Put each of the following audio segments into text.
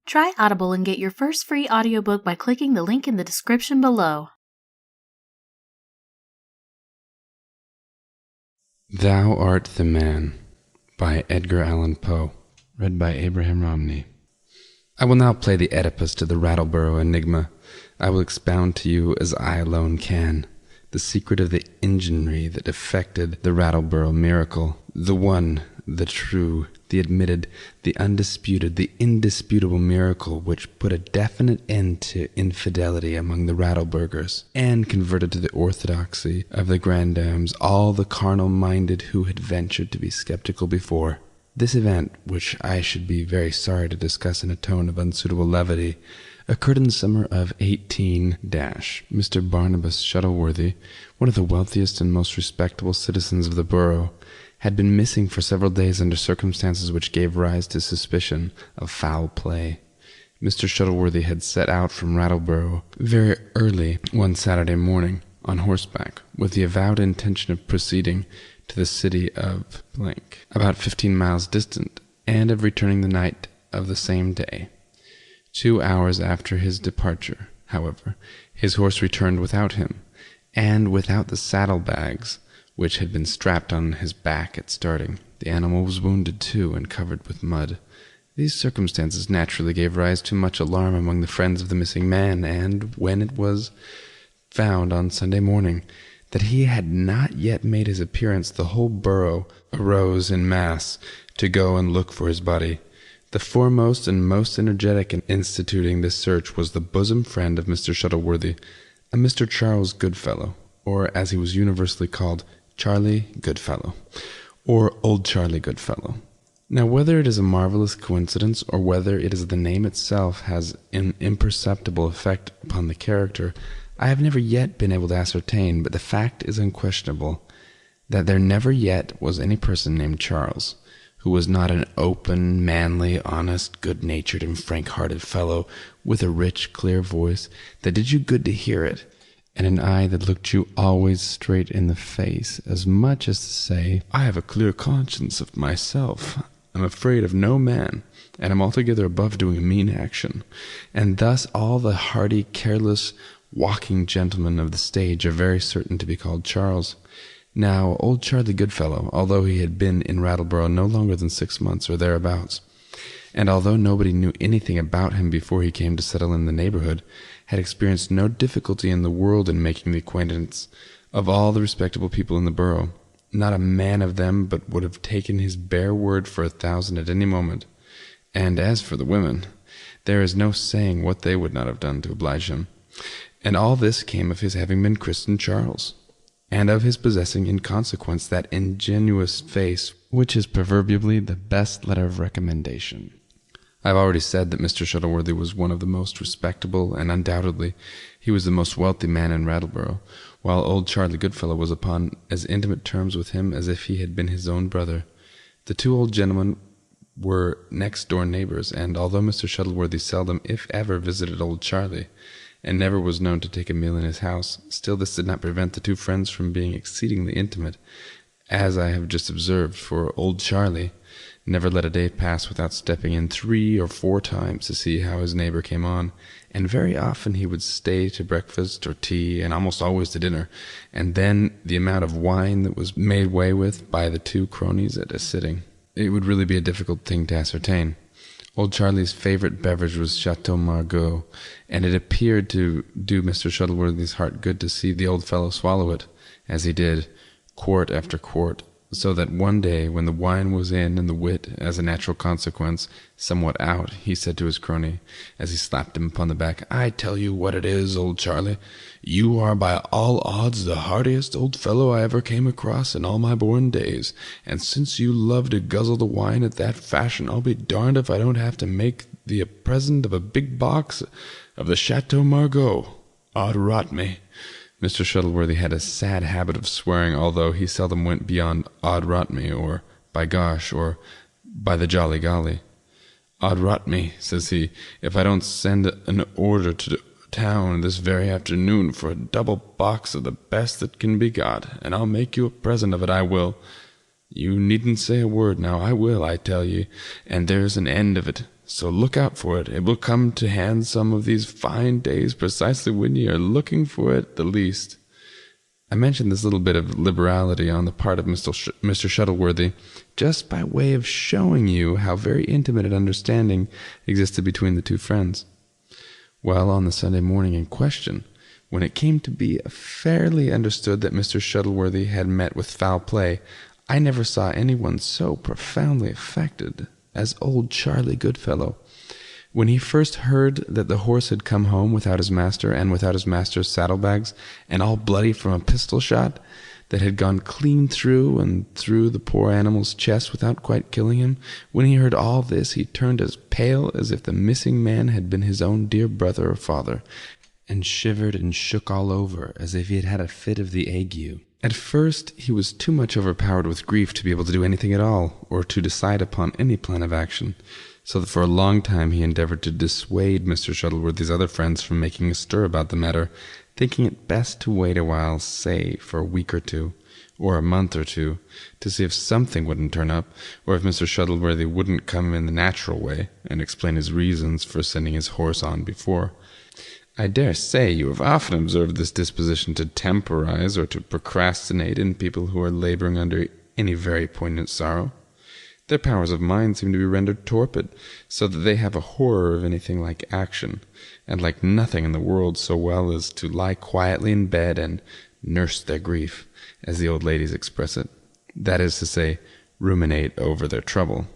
Try Audible and get your first free audiobook by clicking the link in the description below. Thou Art the Man by Edgar Allan Poe, read by Abraham Romney. I will now play the Oedipus to the Rattleborough enigma. I will expound to you, as I alone can, the secret of the enginery that effected the Rattleborough miracle, the one, the true, the admitted, the undisputed, the indisputable miracle which put a definite end to infidelity among the Rattleburghers, and converted to the orthodoxy of the grandames all the carnal-minded who had ventured to be skeptical before. This event, which I should be very sorry to discuss in a tone of unsuitable levity, occurred in the summer of 18 Mr. Barnabas Shuttleworthy, one of the wealthiest and most respectable citizens of the borough, had been missing for several days under circumstances which gave rise to suspicion of foul play. Mr. Shuttleworthy had set out from Rattleborough very early one Saturday morning on horseback, with the avowed intention of proceeding to the city of about 15 miles distant, and of returning the night of the same day. 2 hours after his departure, however, his horse returned without him, and without the saddle-bags which had been strapped on his back at starting. The animal was wounded too, and covered with mud. These circumstances naturally gave rise to much alarm among the friends of the missing man, and when it was found on Sunday morning that he had not yet made his appearance, the whole borough arose in mass to go and look for his body. The foremost and most energetic in instituting this search was the bosom friend of Mr. Shuttleworthy, a Mr. Charles Goodfellow, or as he was universally called, Charlie Goodfellow, or Old Charlie Goodfellow. Now, whether it is a marvelous coincidence, or whether it is the name itself has an imperceptible effect upon the character, I have never yet been able to ascertain, but the fact is unquestionable, that there never yet was any person named Charles, who was not an open, manly, honest, good-natured, and frank-hearted fellow, with a rich, clear voice that did you good to hear it, and an eye that looked you always straight in the face, as much as to say, I have a clear conscience of myself, am afraid of no man, and am altogether above doing a mean action. And thus all the hearty, careless, walking gentlemen of the stage are very certain to be called Charles. Now, old Charlie Goodfellow, although he had been in Rattleborough no longer than 6 months or thereabouts, and although nobody knew anything about him before he came to settle in the neighborhood, had experienced no difficulty in the world in making the acquaintance of all the respectable people in the borough. Not a man of them but would have taken his bare word for 1,000 at any moment. And as for the women, there is no saying what they would not have done to oblige him. And all this came of his having been christened Charles, and of his possessing in consequence that ingenuous face which is proverbially the best letter of recommendation. I have already said that Mr. Shuttleworthy was one of the most respectable, and undoubtedly he was the most wealthy man in Rattleborough, while old Charlie Goodfellow was upon as intimate terms with him as if he had been his own brother. The two old gentlemen were next-door neighbors, and although Mr. Shuttleworthy seldom, if ever, visited old Charlie, and never was known to take a meal in his house, still this did not prevent the two friends from being exceedingly intimate, as I have just observed, for old Charlie never let a day pass without stepping in 3 or 4 times to see how his neighbor came on, and very often he would stay to breakfast or tea, and almost always to dinner, and then the amount of wine that was made way with by the two cronies at a sitting, it would really be a difficult thing to ascertain. Old Charlie's favorite beverage was Chateau Margaux, and it appeared to do Mr. Shuttleworthy's heart good to see the old fellow swallow it, as he did, quart after quart, so that one day, when the wine was in and the wit, as a natural consequence, somewhat out, he said to his crony, as he slapped him upon the back, I tell you what it is, old Charlie, you are by all odds the heartiest old fellow I ever came across in all my born days, and since you love to guzzle the wine at that fashion, I'll be darned if I don't have to make thee a present of a big box of the Chateau Margaux. Od rot me. Mr. Shuttleworthy had a sad habit of swearing, although he seldom went beyond "Od rot me," or "by gosh," or "by the jolly golly." "Od rot me," says he, "if I don't send an order to town this very afternoon for a double box of the best that can be got, and I'll make you a present of it, I will. You needn't say a word now, I will, I tell ye, and there's an end of it. so look out for it. It will come to hand some of these fine days precisely when ye are looking for it the least." I mentioned this little bit of liberality on the part of Mr. Shuttleworthy just by way of showing you how very intimate an understanding existed between the two friends. Well, on the Sunday morning in question, when it came to be fairly understood that Mr. Shuttleworthy had met with foul play, I never saw anyone so profoundly affected as old Charlie Goodfellow. When he first heard that the horse had come home without his master and without his master's saddlebags, and all bloody from a pistol shot that had gone clean through and through the poor animal's chest without quite killing him, when he heard all this, he turned as pale as if the missing man had been his own dear brother or father, and shivered and shook all over as if he had had a fit of the ague. At first he was too much overpowered with grief to be able to do anything at all, or to decide upon any plan of action, so that for a long time he endeavored to dissuade Mr. Shuttleworthy's other friends from making a stir about the matter, thinking it best to wait a while, say, for a week or two, or a month or two, to see if something wouldn't turn up, or if Mr. Shuttleworthy wouldn't come in the natural way, and explain his reasons for sending his horse on before. I dare say you have often observed this disposition to temporize or to procrastinate in people who are laboring under any very poignant sorrow. Their powers of mind seem to be rendered torpid, so that they have a horror of anything like action, and like nothing in the world so well as to lie quietly in bed and nurse their grief, as the old ladies express it. That is to say, ruminate over their trouble.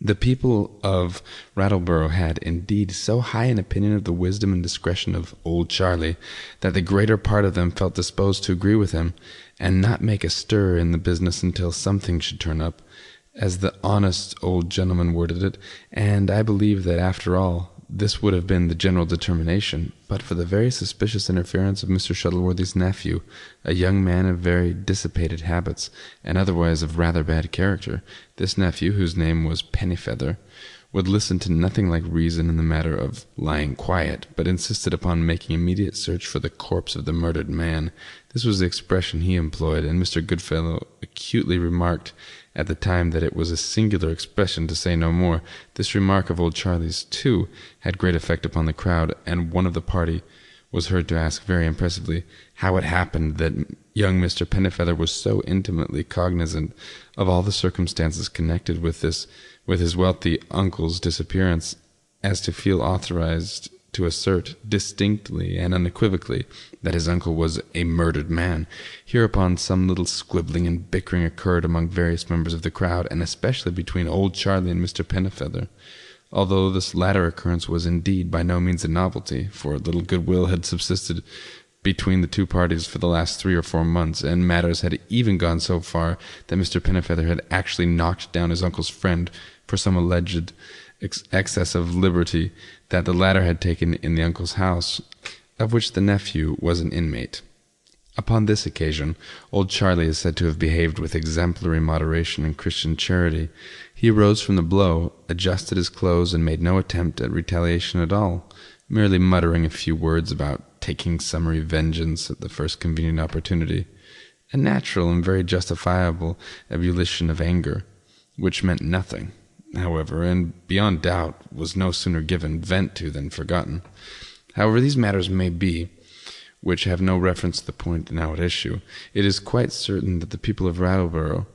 The people of Rattleborough had, indeed, so high an opinion of the wisdom and discretion of old Charlie, that the greater part of them felt disposed to agree with him, and not make a stir in the business until something should turn up, as the honest old gentleman worded it, and I believe that, after all, this would have been the general determination, but for the very suspicious interference of Mr. Shuttleworthy's nephew, a young man of very dissipated habits, and otherwise of rather bad character. This nephew, whose name was Pennyfeather, would listen to nothing like reason in the matter of lying quiet, but insisted upon making immediate search for the corpse of the murdered man. This was the expression he employed, and Mr. Goodfellow acutely remarked at the time that it was a singular expression, to say no more. This remark of old Charlie's, too, had great effect upon the crowd, and one of the party was heard to ask very impressively how it happened that young Mr. Pennyfeather was so intimately cognizant of all the circumstances connected with his wealthy uncle's disappearance, as to feel authorized to assert distinctly and unequivocally that his uncle was a murdered man. Hereupon some little squibbling and bickering occurred among various members of the crowd, and especially between old Charlie and Mr. Pennyfeather, although this latter occurrence was indeed by no means a novelty, for little goodwill had subsisted between the two parties for the last 3 or 4 months, and matters had even gone so far that Mr. Pennyfeather had actually knocked down his uncle's friend for some alleged excess of liberty that the latter had taken in the uncle's house, of which the nephew was an inmate. Upon this occasion, old Charlie is said to have behaved with exemplary moderation and Christian charity. He arose from the blow, adjusted his clothes, and made no attempt at retaliation at all, merely muttering a few words about taking summary vengeance at the first convenient opportunity, a natural and very justifiable ebullition of anger, which meant nothing, however, and beyond doubt was no sooner given vent to than forgotten. However these matters may be, which have no reference to the point now at issue, it is quite certain that the people of Rattleborough,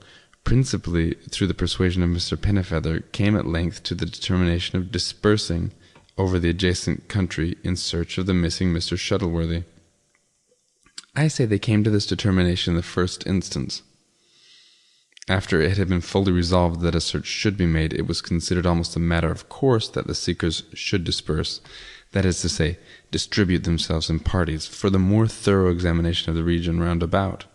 principally through the persuasion of Mr. Pennyfeather, came at length to the determination of dispersing over the adjacent country in search of the missing Mr. Shuttleworthy. I say they came to this determination in the first instance. After it had been fully resolved that a search should be made, it was considered almost a matter of course that the seekers should disperse, that is to say, distribute themselves in parties, for the more thorough examination of the region round about.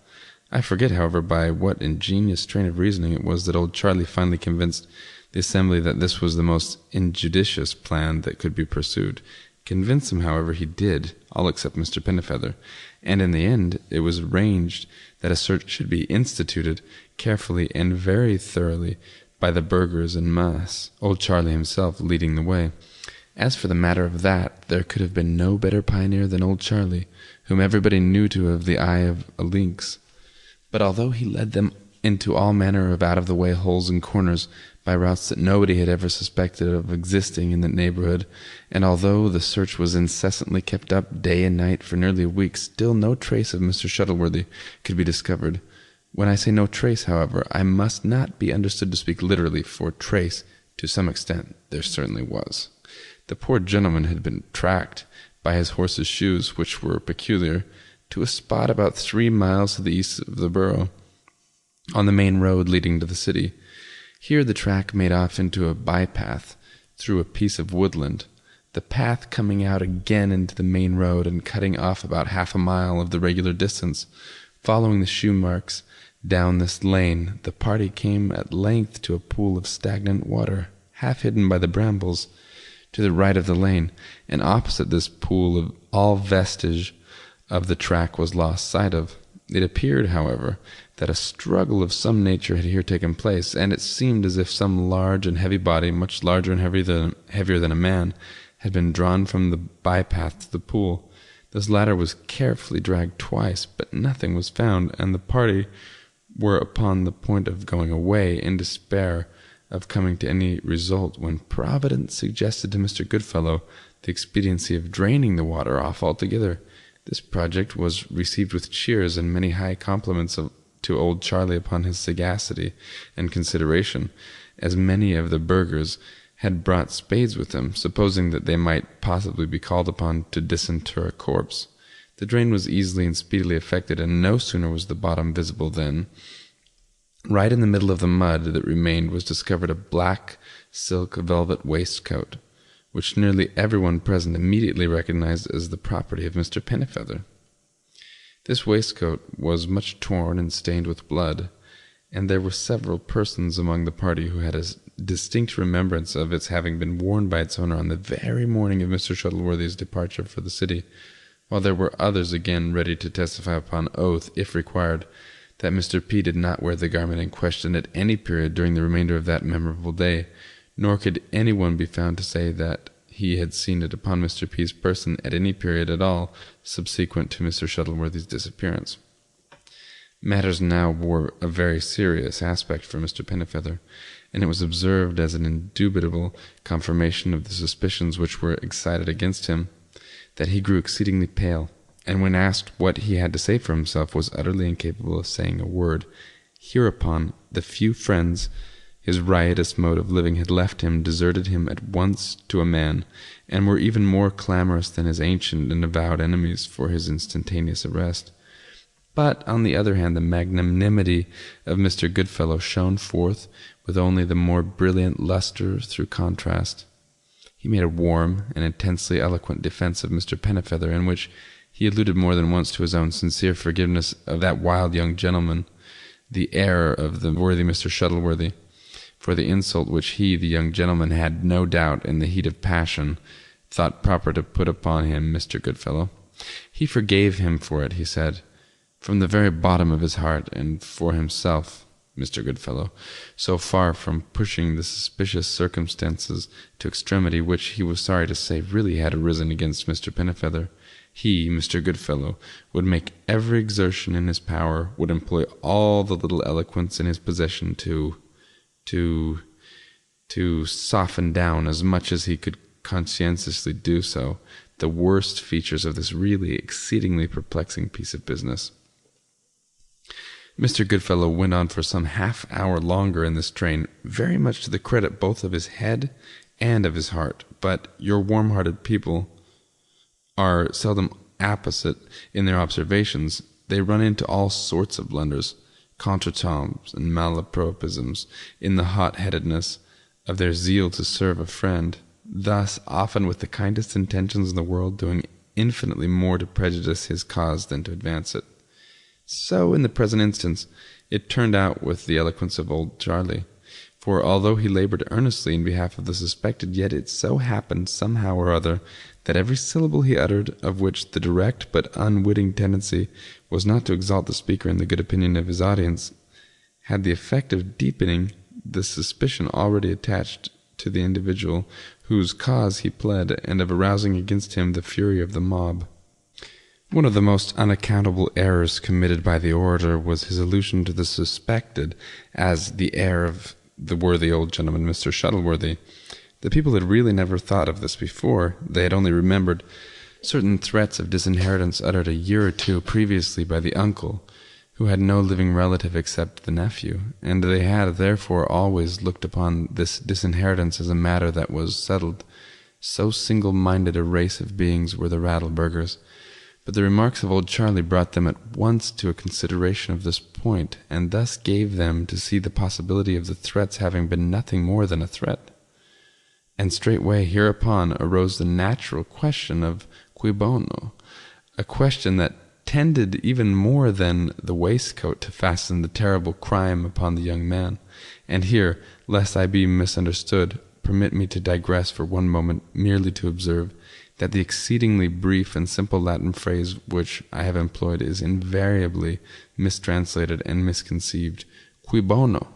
I forget, however, by what ingenious train of reasoning it was that old Charlie finally convinced the assembly that this was the most injudicious plan that could be pursued. Convince him, however, he did, all except Mr. Pennyfeather, and in the end it was arranged that a search should be instituted carefully and very thoroughly by the burghers en masse, old Charlie himself leading the way. As for the matter of that, there could have been no better pioneer than old Charlie, whom everybody knew to have the eye of a lynx. But although he led them into all manner of out-of-the-way holes and corners by routes that nobody had ever suspected of existing in the neighborhood, and although the search was incessantly kept up day and night for nearly a week, still no trace of Mr. Shuttleworthy could be discovered. When I say no trace, however, I must not be understood to speak literally, for trace, to some extent, there certainly was. The poor gentleman had been tracked by his horse's shoes, which were peculiar, to a spot about 3 miles to the east of the borough, on the main road leading to the city. Here the track made off into a bypath through a piece of woodland, the path coming out again into the main road and cutting off about 1/2 mile of the regular distance. Following the shoe marks down this lane, the party came at length to a pool of stagnant water, half hidden by the brambles, to the right of the lane, and opposite this pool all vestige of the track was lost sight of. It appeared, however, that a struggle of some nature had here taken place, and it seemed as if some large and heavy body, much larger and heavier than a man, had been drawn from the bypath to the pool. This latter was carefully dragged twice, but nothing was found, and the party were upon the point of going away in despair of coming to any result, when Providence suggested to Mr. Goodfellow the expediency of draining the water off altogether. This project was received with cheers and many high compliments to old Charlie upon his sagacity and consideration, as many of the burghers had brought spades with them, supposing that they might possibly be called upon to disinter a corpse. The drain was easily and speedily effected, and no sooner was the bottom visible than, right in the middle of the mud that remained, was discovered a black silk velvet waistcoat, which nearly everyone present immediately recognized as the property of Mr. Pennifeather. This waistcoat was much torn and stained with blood, and there were several persons among the party who had a distinct remembrance of its having been worn by its owner on the very morning of Mr. Shuttleworthy's departure for the city, while there were others again ready to testify upon oath, if required, that Mr. P. did not wear the garment in question at any period during the remainder of that memorable day, nor could any one be found to say that he had seen it upon Mr. P.'s person at any period at all subsequent to Mr. Shuttleworthy's disappearance. Matters now wore a very serious aspect for Mr. Pennifeather, and it was observed as an indubitable confirmation of the suspicions which were excited against him, that he grew exceedingly pale, and when asked what he had to say for himself, was utterly incapable of saying a word. Hereupon the few friends his riotous mode of living had left him deserted him at once to a man, and were even more clamorous than his ancient and avowed enemies for his instantaneous arrest. But, on the other hand, the magnanimity of Mr. Goodfellow shone forth with only the more brilliant lustre through contrast. He made a warm and intensely eloquent defence of Mr. Pennifeather, in which he alluded more than once to his own sincere forgiveness of that wild young gentleman, the heir of the worthy Mr. Shuttleworthy, for the insult which he, the young gentleman, had, no doubt, in the heat of passion, thought proper to put upon him, Mr. Goodfellow. He forgave him for it, he said, from the very bottom of his heart, and for himself, Mr. Goodfellow, so far from pushing the suspicious circumstances to extremity which he was sorry to say really had arisen against Mr. Pennifeather, he, Mr. Goodfellow, would make every exertion in his power, would employ all the little eloquence in his possession to soften down, as much as he could conscientiously do so, the worst features of this really exceedingly perplexing piece of business. Mr. Goodfellow went on for some half-hour longer in this train, very much to the credit both of his head and of his heart. But your warm-hearted people are seldom apposite in their observations. They run into all sorts of blunders, contretemps and malapropisms, in the hot-headedness of their zeal to serve a friend, thus, often with the kindest intentions in the world, doing infinitely more to prejudice his cause than to advance it. So, in the present instance, it turned out with the eloquence of old Charlie, for although he labored earnestly in behalf of the suspected, yet it so happened, somehow or other, that every syllable he uttered, of which the direct but unwitting tendency was not to exalt the speaker in the good opinion of his audience, had the effect of deepening the suspicion already attached to the individual whose cause he pled, and of arousing against him the fury of the mob. One of the most unaccountable errors committed by the orator was his allusion to the suspected as the heir of the worthy old gentleman, Mr. Shuttleworthy. The people had really never thought of this before. They had only remembered certain threats of disinheritance uttered a year or two previously by the uncle, who had no living relative except the nephew, and they had therefore always looked upon this disinheritance as a matter that was settled. So single-minded a race of beings were the Rattleburghers. But the remarks of old Charlie brought them at once to a consideration of this point, and thus gave them to see the possibility of the threats having been nothing more than a threat. And straightway hereupon arose the natural question of cui bono, a question that tended even more than the waistcoat to fasten the terrible crime upon the young man. And here, lest I be misunderstood, permit me to digress for one moment, merely to observe that the exceedingly brief and simple Latin phrase which I have employed is invariably mistranslated and misconceived. Cui bono,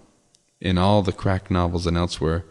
in all the crack novels and elsewhere,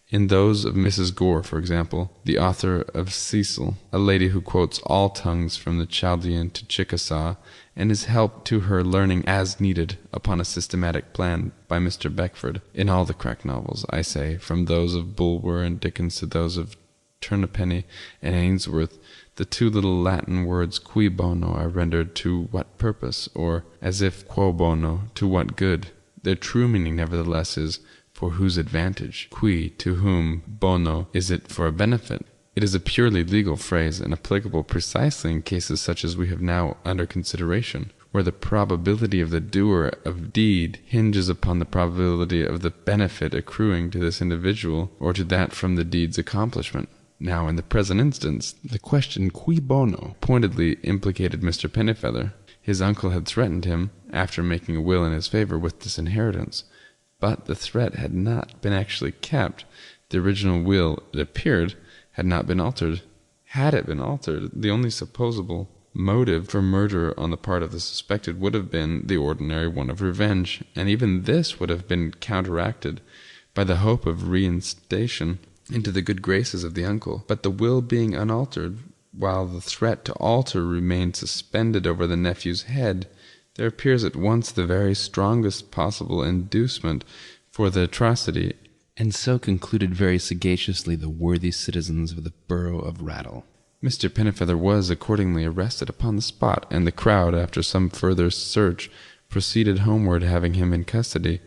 in those of Mrs. Gore, for example, the author of Cecil, a lady who quotes all tongues from the Chaldean to Chickasaw, and is helped to her learning as needed upon a systematic plan by Mr. Beckford. In all the crack novels, I say, from those of Bulwer and Dickens to those of Turnapenny and Ainsworth, the two little Latin words cui bono are rendered to what purpose, or, as if quo bono, to what good. Their true meaning, nevertheless, is for whose advantage, qui, to whom, bono, is it for a benefit. It is a purely legal phrase, and applicable precisely in cases such as we have now under consideration, where the probability of the doer of deed hinges upon the probability of the benefit accruing to this individual or to that from the deed's accomplishment. Now, in the present instance, the question cui bono pointedly implicated Mr. Pennifeather. His uncle had threatened him, after making a will in his favor, with disinheritance. But the threat had not been actually kept. The original will, it appeared, had not been altered. Had it been altered, the only supposable motive for murder on the part of the suspected would have been the ordinary one of revenge, and even this would have been counteracted by the hope of reinstation into the good graces of the uncle. But the will being unaltered, while the threat to alter remained suspended over the nephew's head, there appears at once the very strongest possible inducement for the atrocity, and so concluded very sagaciously the worthy citizens of the borough of Rattle. Mr. Pennifeather was accordingly arrested upon the spot, and the crowd, after some further search, proceeded homeward, having him in custody.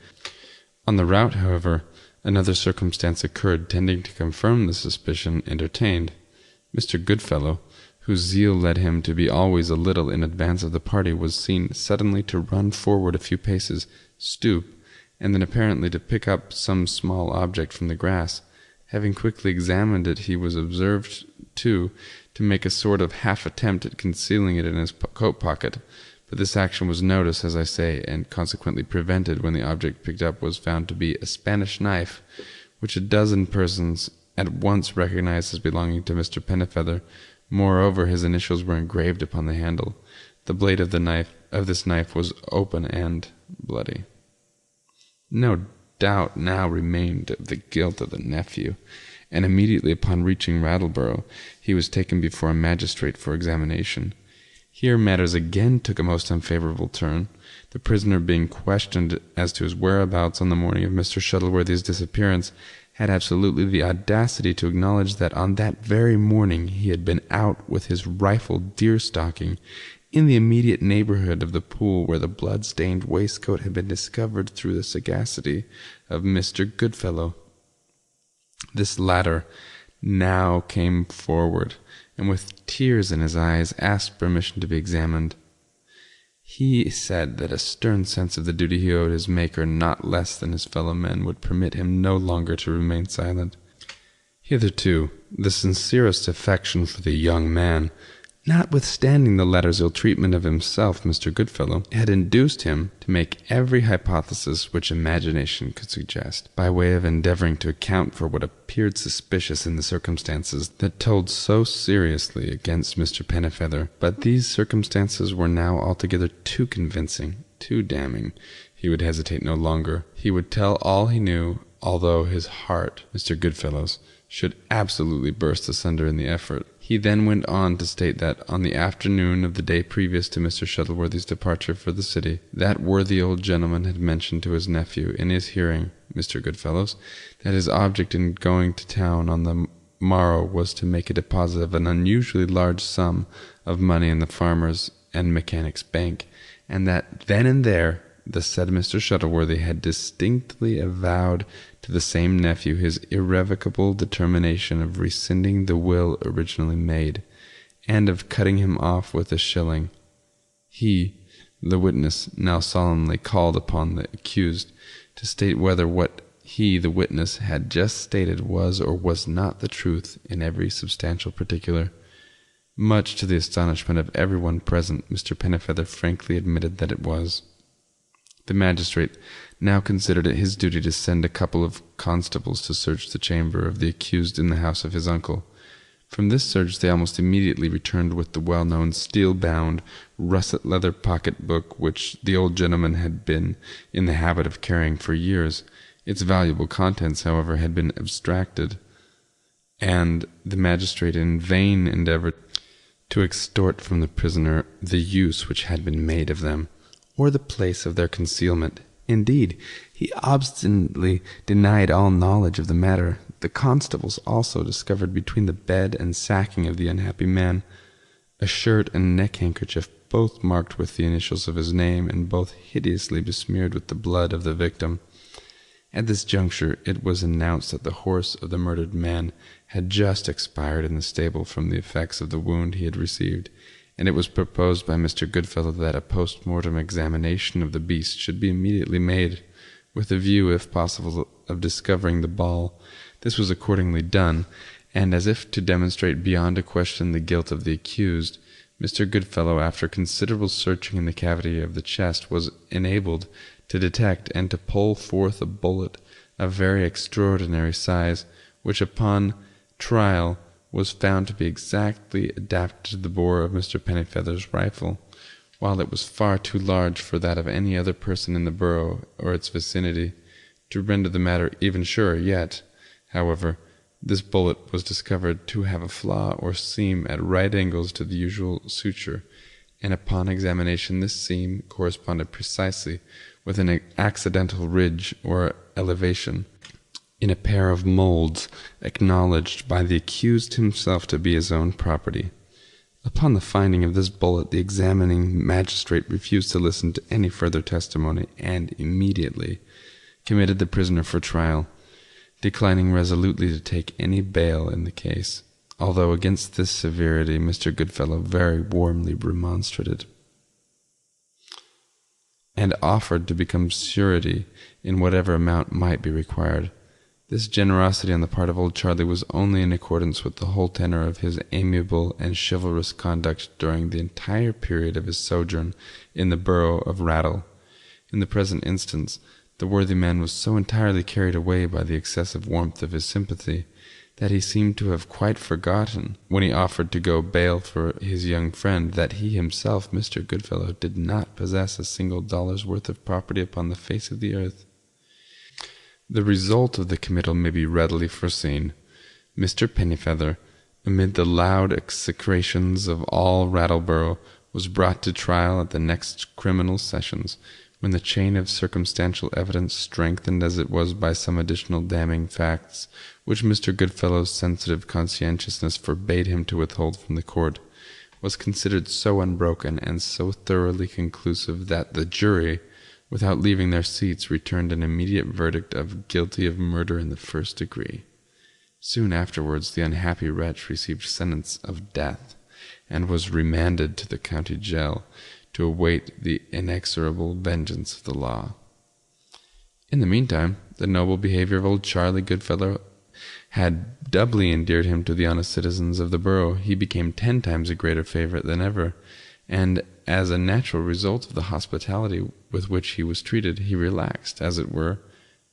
On the route, however, another circumstance occurred tending to confirm the suspicion entertained. Mr. Goodfellow, whose zeal led him to be always a little in advance of the party, was seen suddenly to run forward a few paces, stoop, and then apparently to pick up some small object from the grass. Having quickly examined it, he was observed, too, to make a sort of half-attempt at concealing it in his coat pocket, but this action was noticed, as I say, and consequently prevented when the object picked up was found to be a Spanish knife, which a dozen persons at once recognized as belonging to Mr. Pennifeather. Moreover, his initials were engraved upon the handle. The blade of this knife was open and bloody. No doubt now remained of the guilt of the nephew, and immediately upon reaching Rattleborough, he was taken before a magistrate for examination. Here matters again took a most unfavorable turn, the prisoner being questioned as to his whereabouts on the morning of Mr. Shuttleworthy's disappearance, had absolutely the audacity to acknowledge that on that very morning he had been out with his rifle deer-stalking in the immediate neighborhood of the pool where the blood-stained waistcoat had been discovered through the sagacity of Mr. Goodfellow. This latter now came forward, and with tears in his eyes asked permission to be examined. He said that a stern sense of the duty he owed his Maker not less than his fellow men would permit him no longer to remain silent. Hitherto, the sincerest affection for the young man, notwithstanding the latter's ill-treatment of himself, Mr. Goodfellow, had induced him to make every hypothesis which imagination could suggest, by way of endeavoring to account for what appeared suspicious in the circumstances that told so seriously against Mr. Pennifeather. But these circumstances were now altogether too convincing, too damning. He would hesitate no longer. He would tell all he knew, although his heart, Mr. Goodfellow's, should absolutely burst asunder in the effort. He then went on to state that on the afternoon of the day previous to Mr. Shuttleworthy's departure for the city, that worthy old gentleman had mentioned to his nephew, in his hearing, Mr. Goodfellows, that his object in going to town on the morrow was to make a deposit of an unusually large sum of money in the Farmers' and Mechanics' Bank, and that then and there the said Mr. Shuttleworthy had distinctly avowed to the same nephew his irrevocable determination of rescinding the will originally made, and of cutting him off with a shilling. He, the witness, now solemnly called upon the accused to state whether what he, the witness, had just stated was or was not the truth in every substantial particular. Much to the astonishment of everyone present, Mr. Pennifeather frankly admitted that it was. The magistrate now considered it his duty to send a couple of constables to search the chamber of the accused in the house of his uncle. From this search they almost immediately returned with the well-known steel-bound, russet-leather pocket-book which the old gentleman had been in the habit of carrying for years. Its valuable contents, however, had been abstracted, and the magistrate in vain endeavored to extort from the prisoner the use which had been made of them, or the place of their concealment. Indeed, he obstinately denied all knowledge of the matter. The constables also discovered between the bed and sacking of the unhappy man a shirt and neck-handkerchief, both marked with the initials of his name, and both hideously besmeared with the blood of the victim. At this juncture it was announced that the horse of the murdered man had just expired in the stable from the effects of the wound he had received, and it was proposed by Mr. Goodfellow that a post-mortem examination of the beast should be immediately made, with a view, if possible, of discovering the ball. This was accordingly done, and as if to demonstrate beyond a question the guilt of the accused, Mr. Goodfellow, after considerable searching in the cavity of the chest, was enabled to detect and to pull forth a bullet of very extraordinary size, which upon trial was found to be exactly adapted to the bore of Mr. Pennifeather's rifle, while it was far too large for that of any other person in the borough or its vicinity. To render the matter even surer yet, however, this bullet was discovered to have a flaw or seam at right angles to the usual suture, and upon examination this seam corresponded precisely with an accidental ridge or elevation in a pair of molds acknowledged by the accused himself to be his own property. Upon the finding of this bullet, the examining magistrate refused to listen to any further testimony, and immediately committed the prisoner for trial, declining resolutely to take any bail in the case, although against this severity Mr. Goodfellow very warmly remonstrated, and offered to become surety in whatever amount might be required. This generosity on the part of old Charlie was only in accordance with the whole tenor of his amiable and chivalrous conduct during the entire period of his sojourn in the borough of Rattle. In the present instance, the worthy man was so entirely carried away by the excessive warmth of his sympathy that he seemed to have quite forgotten, when he offered to go bail for his young friend, that he himself, Mr. Goodfellow, did not possess a single dollar's worth of property upon the face of the earth. The result of the committal may be readily foreseen. Mr. Pennifeather, amid the loud execrations of all Rattleborough, was brought to trial at the next criminal sessions, when the chain of circumstantial evidence, strengthened as it was by some additional damning facts, which Mr. Goodfellow's sensitive conscientiousness forbade him to withhold from the court, was considered so unbroken and so thoroughly conclusive that the jury, without leaving their seats, returned an immediate verdict of guilty of murder in the first degree. Soon afterwards the unhappy wretch received sentence of death, and was remanded to the county jail to await the inexorable vengeance of the law. In the meantime, the noble behavior of old Charlie Goodfellow had doubly endeared him to the honest citizens of the borough. He became 10 times a greater favorite than ever, and as a natural result of the hospitality with which he was treated, he relaxed, as it were,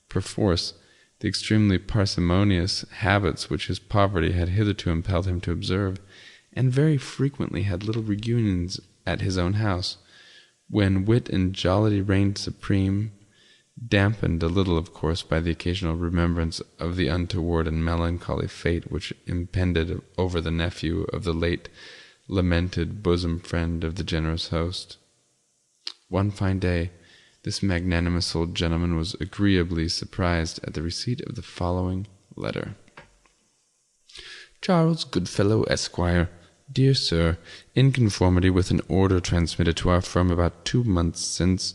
perforce, the extremely parsimonious habits which his poverty had hitherto impelled him to observe, and very frequently had little reunions at his own house, when wit and jollity reigned supreme, dampened a little, of course, by the occasional remembrance of the untoward and melancholy fate which impended over the nephew of the late lamented bosom friend of the generous host. One fine day, this magnanimous old gentleman was agreeably surprised at the receipt of the following letter. Charles Goodfellow, Esquire. Dear Sir, in conformity with an order transmitted to our firm about 2 months since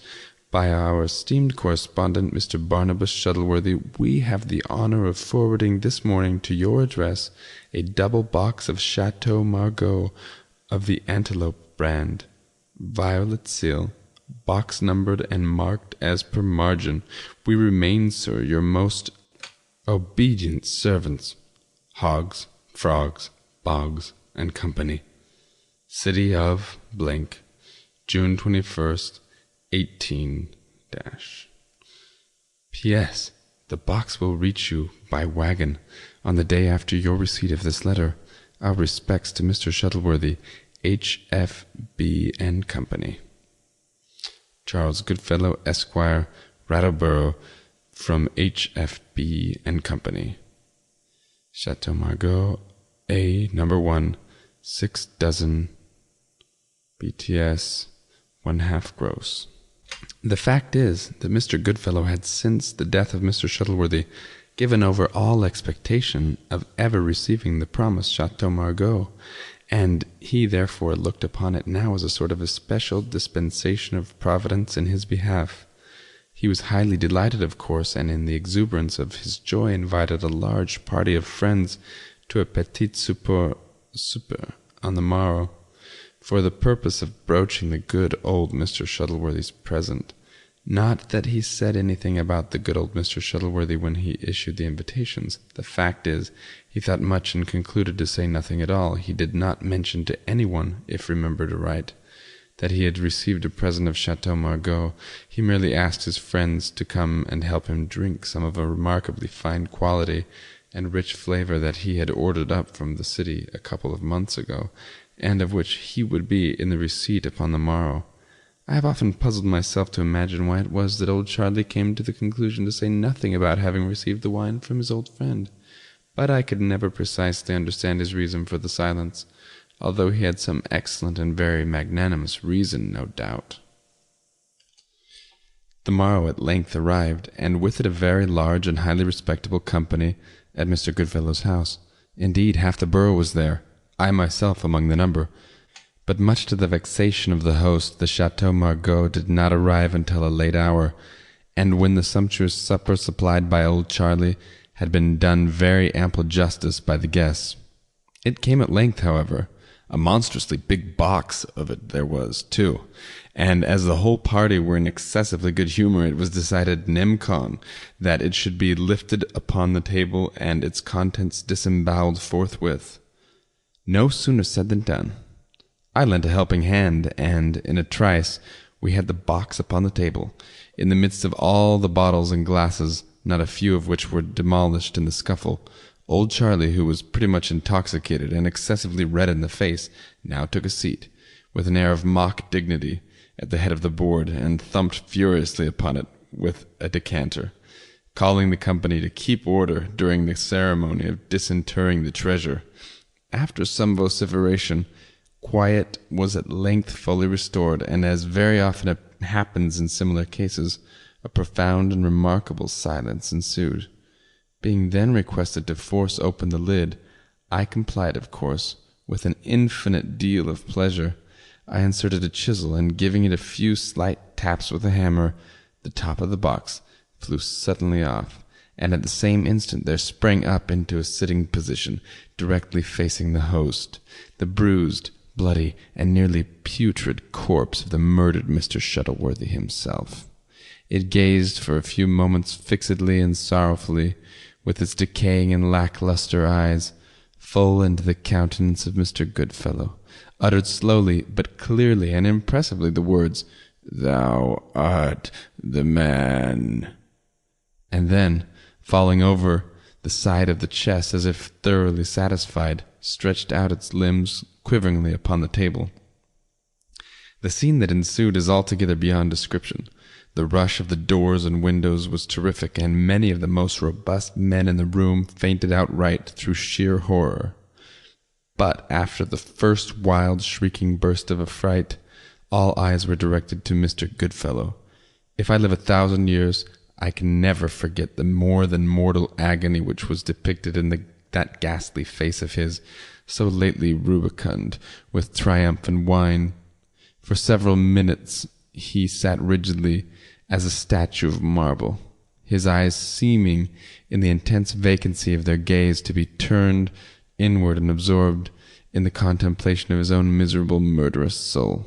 by our esteemed correspondent, Mr. Barnabas Shuttleworthy, we have the honor of forwarding this morning to your address a double box of Chateau Margaux of the Antelope brand, violet seal, box numbered and marked as per margin. We remain, sir, your most obedient servants, Hogs, Frogs, Boggs, and Company. City of blank, June 21st, 18 P.S. The box will reach you by wagon on the day after your receipt of this letter. Our respects to Mr. Shuttleworthy, H.F.B. and Company. Charles Goodfellow, Esquire, Rattleborough, from H.F.B. and Company. Chateau Margaux, A. No. 1, 6 dozen, BTS, 1/2 gross. The fact is that Mr. Goodfellow had, since the death of Mr. Shuttleworthy, given over all expectation of ever receiving the promised Chateau Margaux, and he therefore looked upon it now as a sort of especial dispensation of Providence in his behalf. He was highly delighted, of course, and in the exuberance of his joy invited a large party of friends to a petit souper on the morrow, for the purpose of broaching the good old Mr. Shuttleworthy's present. Not that he said anything about the good old Mr. Shuttleworthy when he issued the invitations. The fact is, he thought much and concluded to say nothing at all. He did not mention to anyone, if remembered aright, that he had received a present of Chateau Margaux. He merely asked his friends to come and help him drink some of a remarkably fine quality and rich flavor that he had ordered up from the city a couple of months ago, and of which he would be in the receipt upon the morrow. I have often puzzled myself to imagine why it was that old Charlie came to the conclusion to say nothing about having received the wine from his old friend, but I could never precisely understand his reason for the silence, although he had some excellent and very magnanimous reason, no doubt. The morrow at length arrived, and with it a very large and highly respectable company at Mr. Goodfellow's house. Indeed, half the borough was there, I myself among the number. But much to the vexation of the host, the Chateau Margaux did not arrive until a late hour, and when the sumptuous supper supplied by old Charlie had been done very ample justice by the guests. It came at length, however. A monstrously big box of it there was, too, and as the whole party were in excessively good humour, it was decided nemcon that it should be lifted upon the table and its contents disembowelled forthwith. No sooner said than done. I lent a helping hand, and in a trice we had the box upon the table, in the midst of all the bottles and glasses, not a few of which were demolished in the scuffle. Old Charlie, who was pretty much intoxicated and excessively red in the face, now took a seat, with an air of mock dignity, at the head of the board, and thumped furiously upon it with a decanter, calling the company to keep order during the ceremony of disinterring the treasure. After some vociferation, quiet was at length fully restored, and as very often happens in similar cases, a profound and remarkable silence ensued. Being then requested to force open the lid, I complied, of course, with an infinite deal of pleasure. I inserted a chisel, and giving it a few slight taps with a hammer, the top of the box flew suddenly off, and at the same instant there sprang up into a sitting position, directly facing the host, the bruised, bloody, and nearly putrid corpse of the murdered Mr. Shuttleworthy himself. It gazed for a few moments fixedly and sorrowfully, with its decaying and lacklustre eyes, full into the countenance of Mr. Goodfellow, uttered slowly but clearly and impressively the words, "Thou art the man," and then, falling over the side of the chest as if thoroughly satisfied, stretched out its limbs quiveringly upon the table. The scene that ensued is altogether beyond description. The rush of the doors and windows was terrific, and many of the most robust men in the room fainted outright through sheer horror. But after the first wild shrieking burst of affright, all eyes were directed to Mr. Goodfellow. If I live 1,000 years, I can never forget the more than mortal agony which was depicted in that ghastly face of his, so lately rubicund with triumph and wine. For several minutes he sat rigidly as a statue of marble, his eyes seeming, in the intense vacancy of their gaze, to be turned inward and absorbed in the contemplation of his own miserable, murderous soul.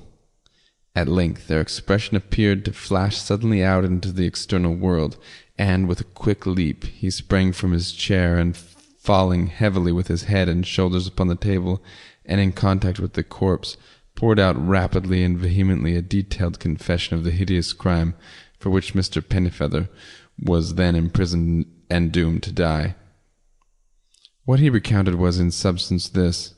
At length their expression appeared to flash suddenly out into the external world, and with a quick leap he sprang from his chair, and falling heavily with his head and shoulders upon the table, and in contact with the corpse, poured out rapidly and vehemently a detailed confession of the hideous crime for which Mr. Pennyfeather was then imprisoned and doomed to die. What he recounted was in substance this.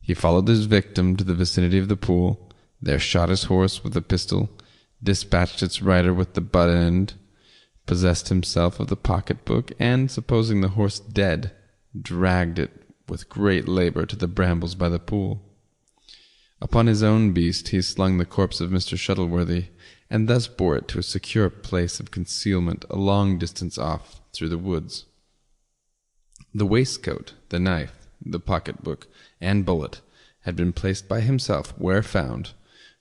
He followed his victim to the vicinity of the pool, there shot his horse with a pistol, dispatched its rider with the butt end, possessed himself of the pocket-book, and, supposing the horse dead, dragged it with great labor to the brambles by the pool. Upon his own beast he slung the corpse of Mr. Shuttleworthy, and thus bore it to a secure place of concealment a long distance off through the woods. The waistcoat, the knife, the pocket-book, and bullet had been placed by himself where found,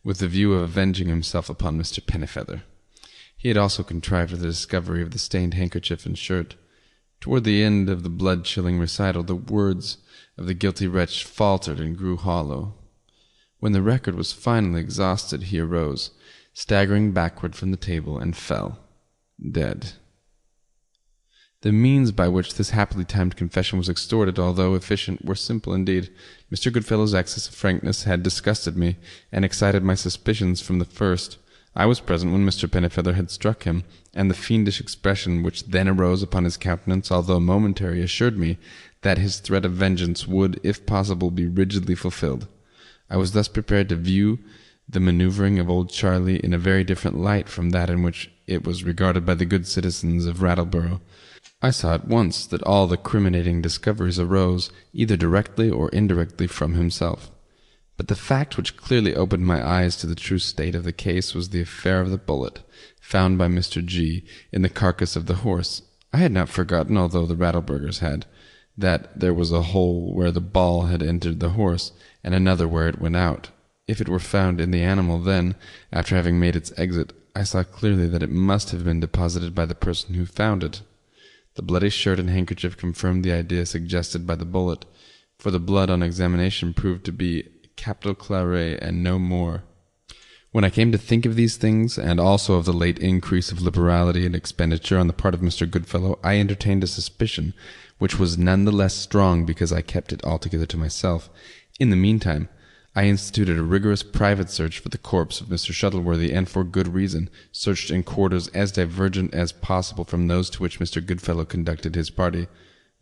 with the view of avenging himself upon Mr. Pennyfeather. He had also contrived the discovery of the stained handkerchief and shirt. Toward the end of the blood-chilling recital, the words of the guilty wretch faltered and grew hollow. When the record was finally exhausted, he arose, staggering backward from the table, and fell, dead. The means by which this happily timed confession was extorted, although efficient, were simple indeed. Mr. Goodfellow's excess of frankness had disgusted me, and excited my suspicions from the first. I was present when Mr. Pennyfeather had struck him, and the fiendish expression which then arose upon his countenance, although momentary, assured me that his threat of vengeance would, if possible, be rigidly fulfilled. I was thus prepared to view the manoeuvring of old Charlie in a very different light from that in which it was regarded by the good citizens of Rattleborough. I saw at once that all the criminating discoveries arose, either directly or indirectly, from himself. But the fact which clearly opened my eyes to the true state of the case was the affair of the bullet, found by Mr. G. in the carcass of the horse. I had not forgotten, although the Rattleburghers had, that there was a hole where the ball had entered the horse, and another where it went out. If it were found in the animal, then, after having made its exit, I saw clearly that it must have been deposited by the person who found it. The bloody shirt and handkerchief confirmed the idea suggested by the bullet, for the blood on examination proved to be capital claret and no more. When I came to think of these things, and also of the late increase of liberality and expenditure on the part of Mr. Goodfellow, I entertained a suspicion, which was none the less strong because I kept it altogether to myself. In the meantime, I instituted a rigorous private search for the corpse of Mr. Shuttleworthy, and for good reason, searched in quarters as divergent as possible from those to which Mr. Goodfellow conducted his party.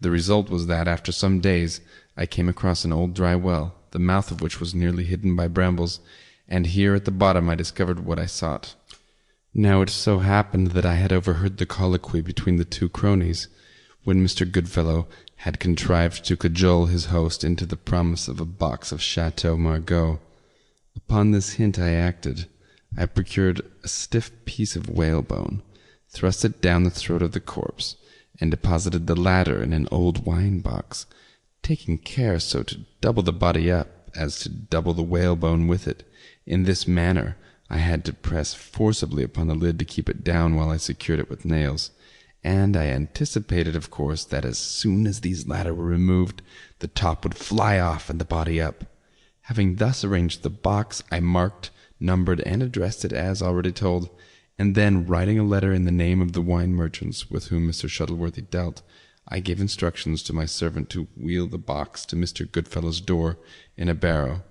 The result was that, after some days, I came across an old dry well, the mouth of which was nearly hidden by brambles, and here at the bottom I discovered what I sought. Now it so happened that I had overheard the colloquy between the two cronies, when Mr. Goodfellow had contrived to cajole his host into the promise of a box of Chateau Margaux. Upon this hint I acted. I procured a stiff piece of whalebone, thrust it down the throat of the corpse, and deposited the latter in an old wine-box, taking care so to double the body up as to double the whalebone with it. In this manner I had to press forcibly upon the lid to keep it down while I secured it with nails, and I anticipated, of course, that as soon as these latter were removed, the top would fly off and the body up. Having thus arranged the box, I marked, numbered, and addressed it as already told, and then, writing a letter in the name of the wine merchants with whom Mr. Shuttleworthy dealt, I gave instructions to my servant to wheel the box to Mr. Goodfellow's door in a barrow,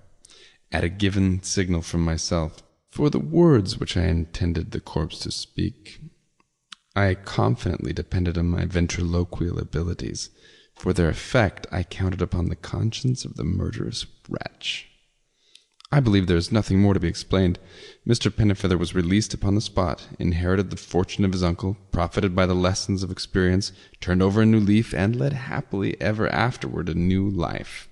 at a given signal from myself. For the words which I intended the corpse to speak, I confidently depended on my ventriloquial abilities. For their effect I counted upon the conscience of the murderous wretch. I believe there is nothing more to be explained. Mr. Pennifeather was released upon the spot, inherited the fortune of his uncle, profited by the lessons of experience, turned over a new leaf, and led happily ever afterward a new life.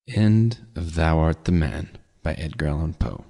End of Thou Art the Man by Edgar Allan Poe.